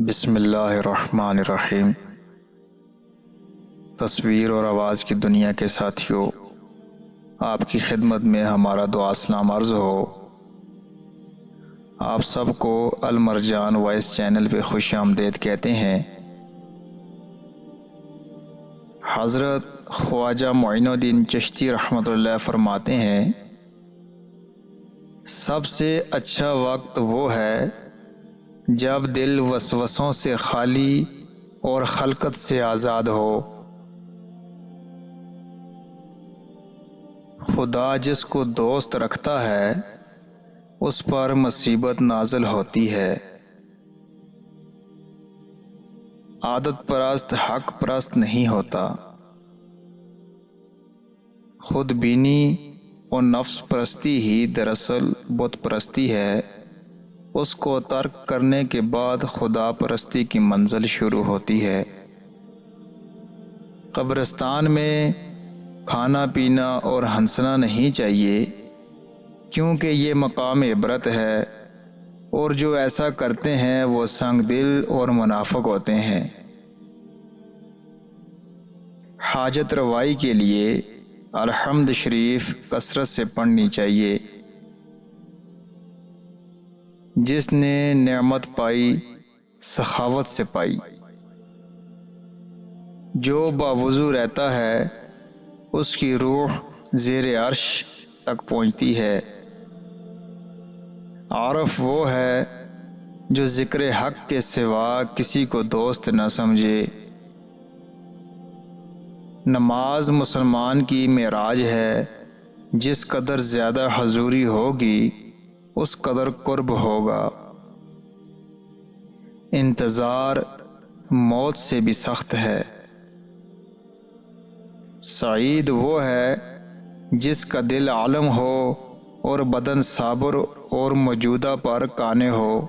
بسم اللہ الرحمن الرحیم۔ تصویر اور آواز کی دنیا کے ساتھیوں، آپ کی خدمت میں ہمارا دعا سلام عرض ہو۔ آپ سب کو المرجان وائس چینل پہ خوش آمدید کہتے ہیں۔ حضرت خواجہ معین الدین چشتی رحمۃ اللہ فرماتے ہیں، سب سے اچھا وقت وہ ہے جب دل وسوسوں سے خالی اور خلقت سے آزاد ہو۔ خدا جس کو دوست رکھتا ہے اس پر مصیبت نازل ہوتی ہے۔ عادت پرست حق پرست نہیں ہوتا، خود بینی اور نفس پرستی ہی دراصل بت پرستی ہے۔ اس کو ترک کرنے کے بعد خدا پرستی کی منزل شروع ہوتی ہے۔ قبرستان میں کھانا پینا اور ہنسنا نہیں چاہیے، کیونکہ یہ مقام عبرت ہے، اور جو ایسا کرتے ہیں وہ سنگ دل اور منافق ہوتے ہیں۔ حاجت روائی کے لیے الحمد شریف کثرت سے پڑھنی چاہیے۔ جس نے نعمت پائی سخاوت سے پائی، جو باوضو رہتا ہے اس کی روح زیر عرش تک پہنچتی ہے۔ عارف وہ ہے جو ذکر حق کے سوا کسی کو دوست نہ سمجھے۔ نماز مسلمان کی معراج ہے، جس قدر زیادہ حضوری ہوگی اس قدر قرب ہوگا۔ انتظار موت سے بھی سخت ہے۔ سعید وہ ہے جس کا دل عالم ہو اور بدن صابر اور موجودہ پر قانع ہو۔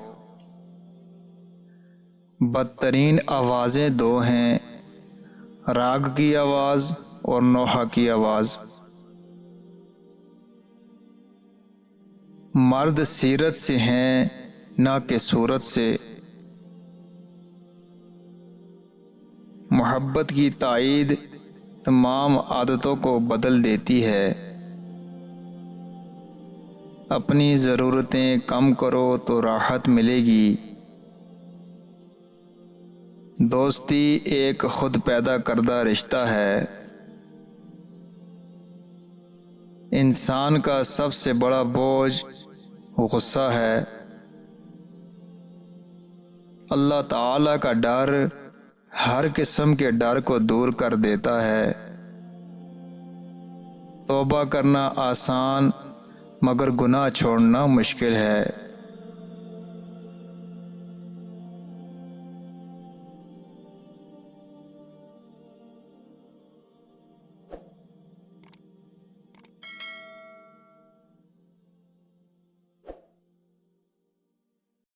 بدترین آوازیں دو ہیں، راگ کی آواز اور نوحہ کی آواز۔ مرد سیرت سے ہیں نہ کہ صورت سے۔ محبت کی تائید تمام عادتوں کو بدل دیتی ہے۔ اپنی ضرورتیں کم کرو تو راحت ملے گی۔ دوستی ایک خود پیدا کردہ رشتہ ہے۔ انسان کا سب سے بڑا بوجھ غصہ ہے۔ اللہ تعالی کا ڈر ہر قسم کے ڈر کو دور کر دیتا ہے۔ توبہ کرنا آسان مگر گناہ چھوڑنا مشکل ہے۔